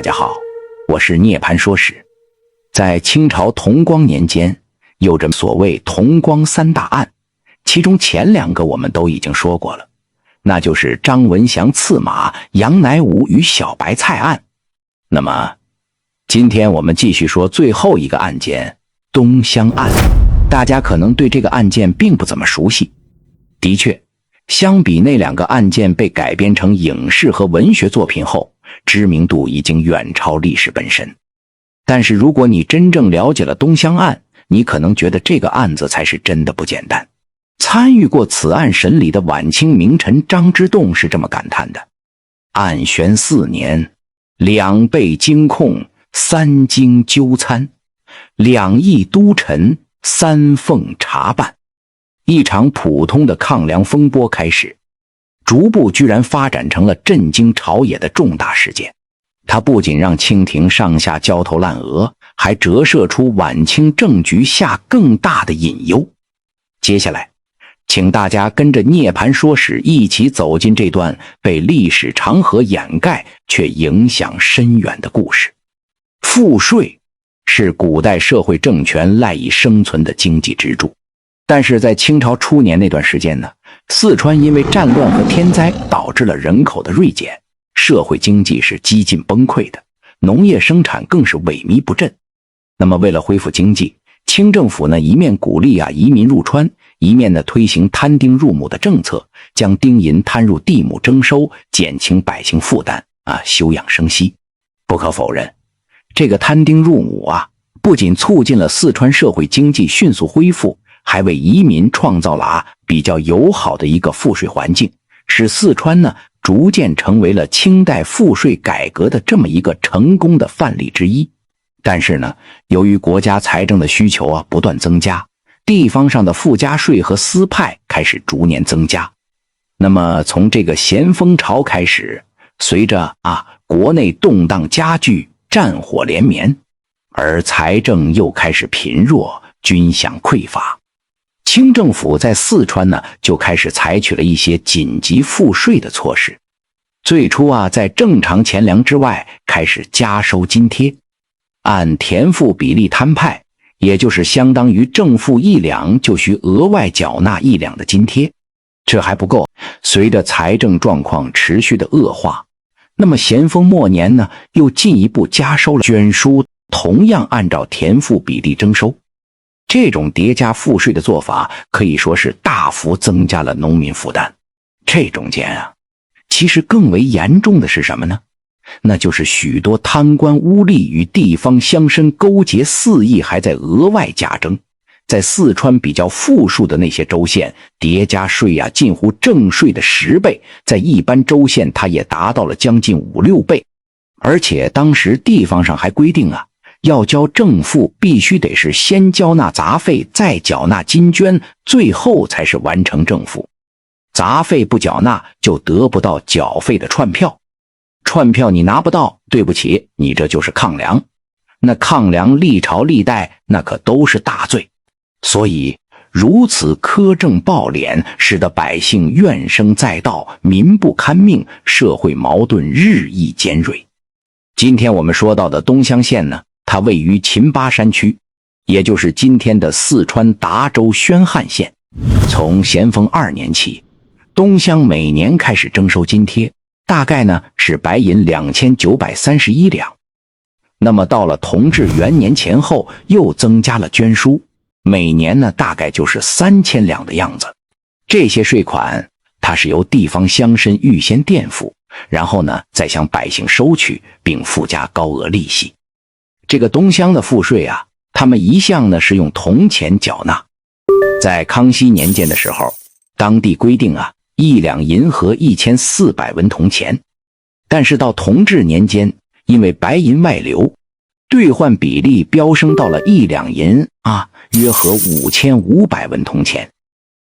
家好，我是涅槃说史。在清朝同光年间，有着所谓同光三大案，其中前两个我们都已经说过了，那就是张文祥刺马、杨乃武与小白菜案。那么今天我们继续说最后一个案件——东乡案。大家可能对这个案件并不怎么熟悉。的确，相比那两个案件被改编成影视和文学作品后，知名度已经远超历史本身。但是如果你真正了解了东乡案，你可能觉得这个案子才是真的不简单。参与过此案审理的晚清名臣张之洞是这么感叹的：案悬4年，两被惊控，三经纠参，两议督陈，三奉查办。一场普通的抗梁风波开始，逐步居然发展成了震惊朝野的重大事件。它不仅让清廷上下焦头烂额，还折射出晚清政局下更大的隐忧。接下来请大家跟着涅槃说史一起走进这段被历史长河掩盖却影响深远的故事。赋税是古代社会政权赖以生存的经济支柱，但是在清朝初年那段时间呢，四川因为战乱和天灾导致了人口的锐减，社会经济是几近崩溃的，农业生产更是萎靡不振。那么为了恢复经济，清政府呢一面鼓励移民入川，一面呢推行摊丁入亩的政策，将丁银摊入地亩征收，减轻百姓负担休养生息。不可否认，这个摊丁入亩不仅促进了四川社会经济迅速恢复，还为移民创造了比较友好的一个赋税环境，使四川呢逐渐成为了清代赋税改革的这么一个成功的范例之一。但是呢，由于国家财政的需求不断增加，地方上的附加税和私派开始逐年增加。那么从这个咸丰朝开始，随着国内动荡加剧，战火连绵，而财政又开始贫弱，军饷匮乏。清政府在四川呢就开始采取了一些紧急赋税的措施。最初在正常钱粮之外开始加收津贴，按田赋比例摊派，也就是相当于正负1两就需额外缴纳1两的津贴。这还不够，随着财政状况持续的恶化，那么咸丰末年呢又进一步加收了捐书，同样按照田赋比例征收。这种叠加赋税的做法可以说是大幅增加了农民负担。这中间其实更为严重的是什么呢？那就是许多贪官污吏与地方乡绅勾结肆意还在额外加征。在四川比较富庶的那些州县，叠加税近乎正税的10倍，在一般州县它也达到了将近5-6倍。而且当时地方上还规定要交正赋必须得是先交纳杂费，再缴纳金捐，最后才是完成正赋。杂费不缴纳就得不到缴费的串票，串票你拿不到，对不起，你这就是抗粮。那抗粮历朝历代那可都是大罪。所以如此苛政暴敛，使得百姓怨声载道，民不堪命，社会矛盾日益尖锐。今天我们说到的东乡县呢，它位于秦巴山区，也就是今天的四川达州宣汉县。从咸丰2年起，东乡每年开始征收津贴，大概呢是白银2931两。那么到了同治元年前后，又增加了捐书，每年呢大概就是3000两的样子。这些税款它是由地方乡绅预先垫付，然后呢再向百姓收取，并附加高额利息。这个东乡的赋税他们一向呢是用铜钱缴纳。在康熙年间的时候，当地规定1两银合1400文铜钱。但是到同治年间，因为白银外流，兑换比例飙升到了1两银约合5500文铜钱。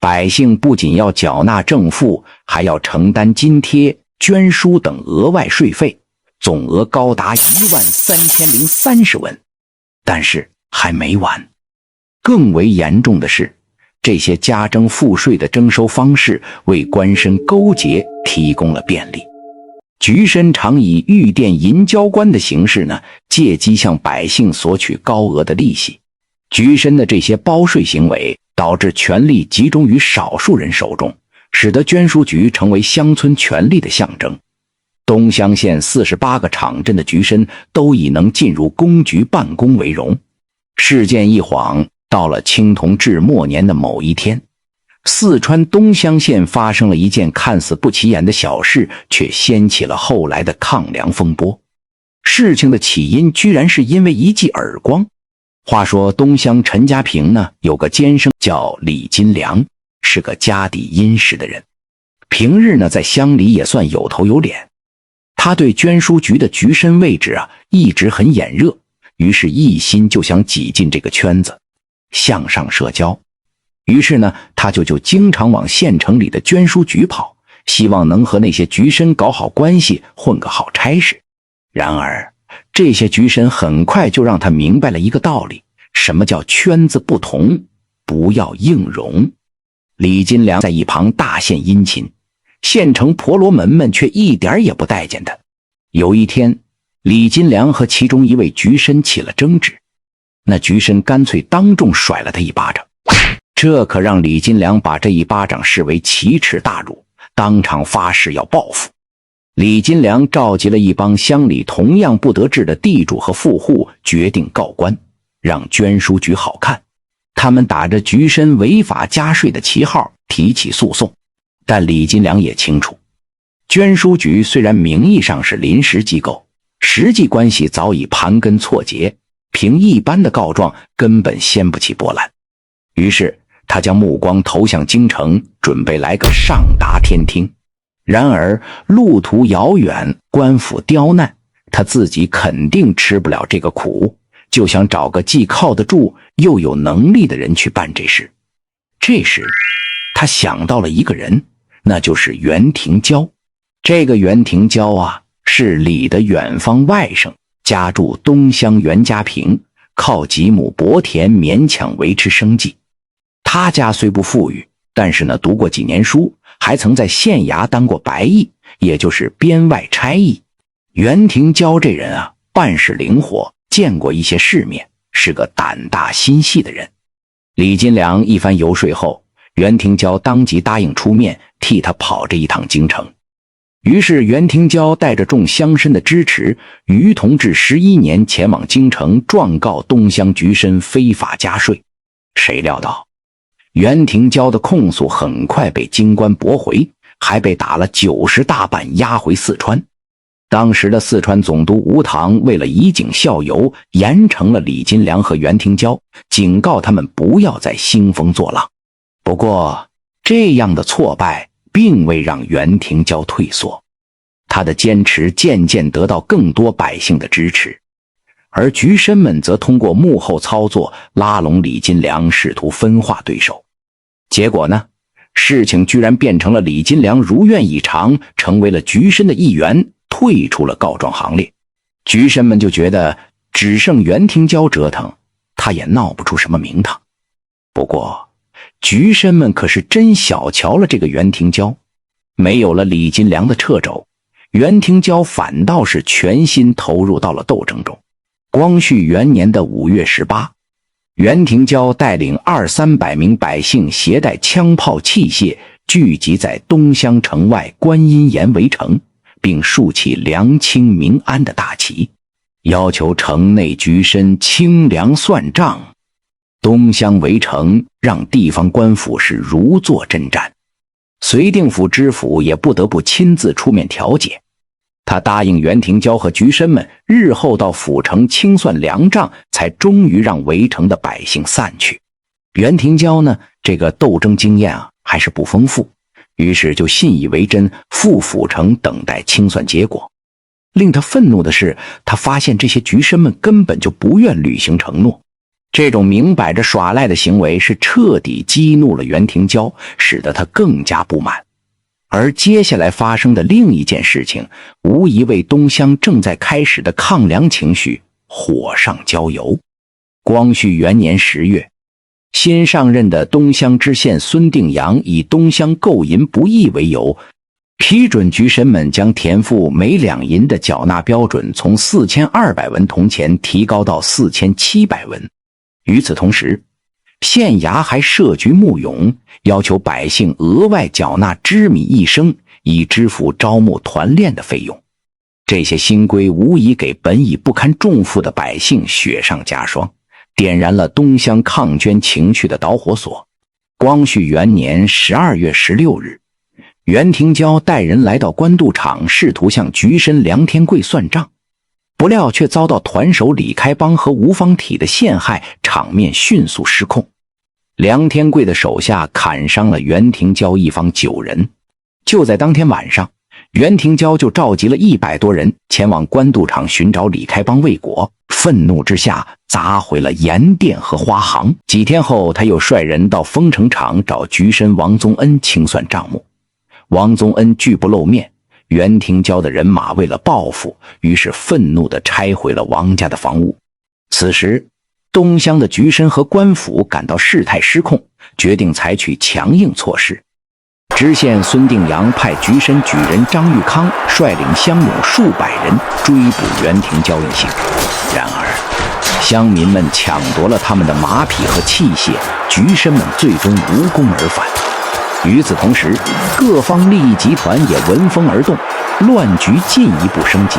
百姓不仅要缴纳正赋，还要承担津贴、捐书等额外税费，总额高达13030文。但是还没完，更为严重的是，这些加征赋税的征收方式为官绅勾结提供了便利。菊参常以玉奠银交官的形式呢，借机向百姓索取高额的利息。菊参的这些包税行为，导致权力集中于少数人手中，使得捐书局成为乡村权力的象征。东乡县48个场镇的菊参都以能进入公局办公为荣。事件一晃到了清同治末年的某一天，四川东乡县发生了一件看似不起眼的小事，却掀起了后来的抗粮风波。事情的起因居然是因为一记耳光。话说东乡陈家坪呢，有个监生叫李金良，是个家底殷实的人，平日呢在乡里也算有头有脸。他对捐书局的局参位置一直很眼热，于是一心就想挤进这个圈子，向上社交。于是呢，他就经常往县城里的捐书局跑，希望能和那些局参搞好关系，混个好差事。然而这些局参很快就让他明白了一个道理，什么叫圈子不同，不要硬融。李金良在一旁大献殷勤，县城婆罗门们却一点也不待见他。有一天，李金良和其中一位局参起了争执，那局参干脆当众甩了他一巴掌。这可让李金良把这一巴掌视为奇耻大辱，当场发誓要报复。李金良召集了一帮乡里同样不得志的地主和富户，决定告官，让捐书局好看。他们打着局参违法加税的旗号提起诉讼。但李金良也清楚，捐书局虽然名义上是临时机构，实际关系早已盘根错节，凭一般的告状根本掀不起波澜。于是他将目光投向京城，准备来个上达天听。然而路途遥远，官府刁难，他自己肯定吃不了这个苦，就想找个既靠得住又有能力的人去办这事。这时他想到了一个人，那就是袁廷蛟。这个袁廷蛟是李的远方外甥，家住东乡袁家坪，靠几亩薄田勉强维持生计。他家虽不富裕，但是呢读过几年书，还曾在县衙当过白役，也就是编外差役。袁廷蛟这人办事灵活，见过一些世面，是个胆大心细的人。李金良一番游说后，袁廷蛟当即答应出面替他跑这一趟京城。于是袁廷蛟带着众乡绅的支持，于同治11年前往京城状告东乡局参非法加税。谁料到袁廷蛟的控诉很快被京官驳回，还被打了90大板押回四川。当时的四川总督吴棠为了以儆效尤，严惩了李金良和袁廷蛟，警告他们不要再兴风作浪。不过这样的挫败并未让袁廷蛟退缩，他的坚持渐渐得到更多百姓的支持，而局参们则通过幕后操作拉拢李金良，试图分化对手。结果呢，事情居然变成了李金良如愿以偿，成为了局参的一员，退出了告状行列。局参们就觉得只剩袁廷蛟折腾，他也闹不出什么名堂。不过局参们可是真小瞧了这个袁廷蛟，没有了李金良的掣肘，袁廷蛟反倒是全心投入到了斗争中。光绪元年的5月18，袁廷蛟带领200-300名百姓，携带枪炮器械，聚集在东乡城外观音岩围城，并竖起梁清民安的大旗，要求城内局参清粮算账。东乡围城让地方官府是如坐针毡，绥定府知府也不得不亲自出面调解。他答应袁廷蛟和局参们日后到府城清算粮账，才终于让围城的百姓散去。袁廷蛟呢，这个斗争经验还是不丰富，于是就信以为真，赴府城等待清算结果。令他愤怒的是，他发现这些局参们根本就不愿履行承诺。这种明摆着耍赖的行为是彻底激怒了袁廷蛟，使得他更加不满。而接下来发生的另一件事情，无疑为东乡正在开始的抗粮情绪火上浇油。光绪元年10月，新上任的东乡知县孙定阳以东乡购银不义为由，批准局绅们将田赋每两银的缴纳标准从4200文铜钱提高到4700文。与此同时，县衙还设局募勇，要求百姓额外缴纳支米1升，以支付招募团练的费用。这些新规无疑给本已不堪重负的百姓雪上加霜，点燃了东乡抗捐情绪的导火索。光绪元年12月16日，袁廷蛟带人来到官渡场，试图向局绅梁天贵算账，不料却遭到团首李开邦和吴方体的陷害，场面迅速失控。梁天贵的手下砍伤了袁廷蛟一方9人。就在当天晚上，袁廷蛟就召集了100多人前往官渡场寻找李开邦未果，愤怒之下砸毁了盐店和花行。几天后，他又率人到丰城场找局绅王宗恩清算账目。王宗恩拒不露面，袁廷蛟的人马为了报复，于是愤怒地拆毁了王家的房屋。此时，东乡的局绅和官府感到事态失控，决定采取强硬措施。知县孙定阳派局绅举人张玉康率领乡勇数百人追捕袁廷蛟一行。然而，乡民们抢夺了他们的马匹和器械，局绅们最终无功而返。与此同时，各方利益集团也闻风而动，乱局进一步升级。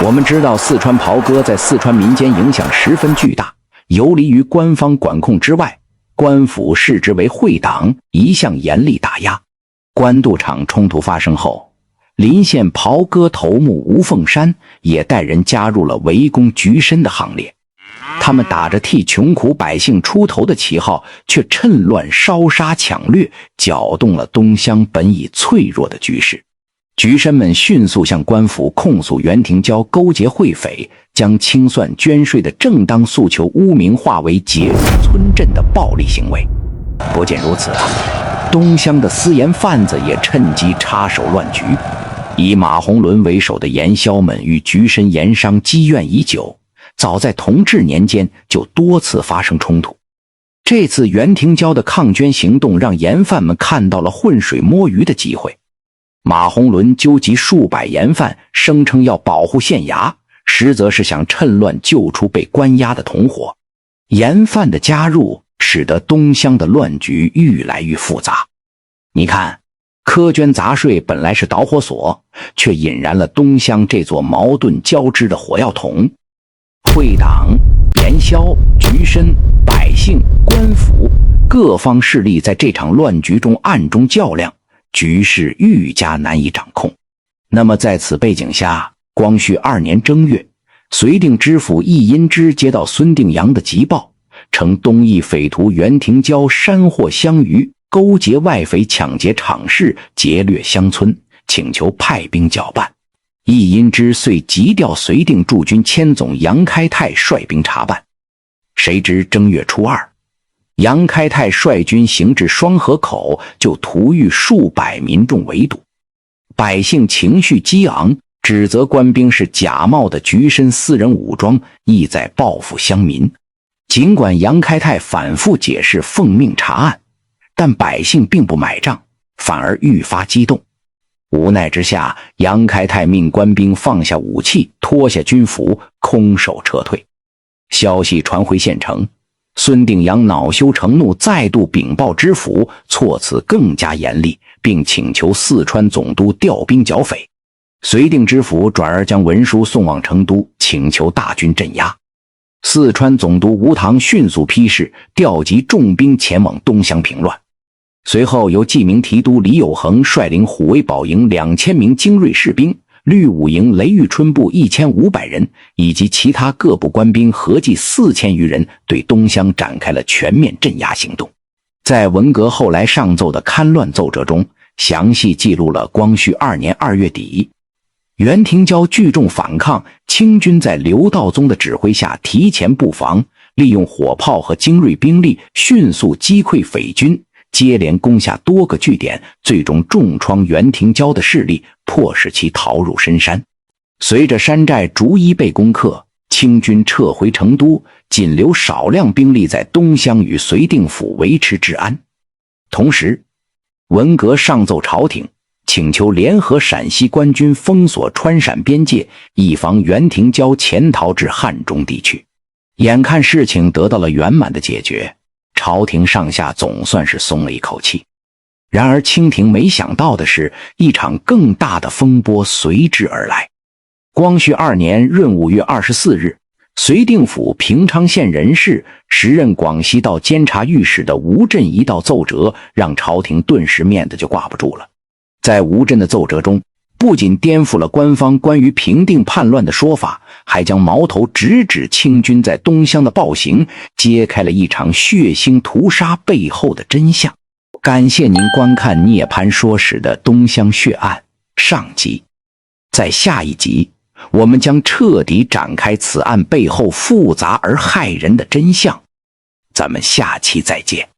我们知道四川袍哥在四川民间影响十分巨大，游离于官方管控之外，官府视之为秽党，一向严厉打压。官渡场冲突发生后，临县袍哥头目吴凤山也带人加入了围攻局绅的行列。他们打着替穷苦百姓出头的旗号，却趁乱烧杀抢掠，搅动了东乡本已脆弱的局势。局绅们迅速向官府控诉袁廷蛟勾结会匪，将清算捐税的正当诉求污名化为劫入村镇的暴力行为。不仅如此，东乡的私盐贩子也趁机插手乱局。以马鸿伦为首的盐枭们与局绅盐商积怨已久，早在同治年间就多次发生冲突。这次袁廷蛟的抗捐行动让盐贩们看到了浑水摸鱼的机会。马鸿伦纠集数百盐贩，声称要保护县衙，实则是想趁乱救出被关押的同伙。盐贩的加入使得东乡的乱局愈来愈复杂。你看，苛捐杂税本来是导火索，却引燃了东乡这座矛盾交织的火药桶。会党、盐枭、局绅、百姓、官府各方势力在这场乱局中暗中较量，局势愈加难以掌控。那么在此背景下，光绪2年正月，绥定知府易荫之接到孙定阳的急报，称东邑匪徒袁廷蛟山获乡余，勾结外匪抢劫场市，劫掠乡村，请求派兵剿办。易荫之遂急调绥定驻军千总杨开泰率兵查办。谁知正月初2，杨开泰率军行至双河口，就突遇数百民众围堵。百姓情绪激昂，指责官兵是假冒的局绅私人武装，意在报复乡民。尽管杨开泰反复解释奉命查案，但百姓并不买账，反而愈发激动。无奈之下，杨开泰命官兵放下武器，脱下军服，空手撤退。消息传回县城，孙定阳恼羞成怒，再度禀报知府，措辞更加严厉，并请求四川总督调兵剿匪。绥定知府转而将文书送往成都，请求大军镇压。四川总督吴棠迅速批示，调集重兵前往东乡平乱。随后由记名提督李有恒率领虎威保营2000名精锐士兵，绿武营雷玉春部1500人，以及其他各部官兵合计4000余人，对东乡展开了全面镇压行动。在文革后来上奏的戡乱奏折中，详细记录了光绪2年2月底，袁廷蛟聚众反抗，清军在刘道宗的指挥下提前布防，利用火炮和精锐兵力迅速击溃匪军，接连攻下多个据点，最终重创袁廷蛟的势力，迫使其逃入深山。随着山寨逐一被攻克，清军撤回成都，仅留少量兵力在东乡与绥定府维持治安。同时，文革上奏朝廷，请求联合陕西官军封锁川陕边界，以防袁廷蛟潜逃至汉中地区。眼看事情得到了圆满的解决，朝廷上下总算是松了一口气。然而清廷没想到的是，一场更大的风波随之而来。光绪2年闰5月24日，绥定府平昌县人士、时任广西道监察御史的吴镇一道奏折，让朝廷顿时面子就挂不住了。在吴镇的奏折中，不仅颠覆了官方关于平定叛乱的说法，还将矛头直指清军在东乡的暴行，揭开了一场血腥屠杀背后的真相。感谢您观看《涅槃说史》的东乡血案上集。在下一集，我们将彻底展开此案背后复杂而骇人的真相。咱们下期再见。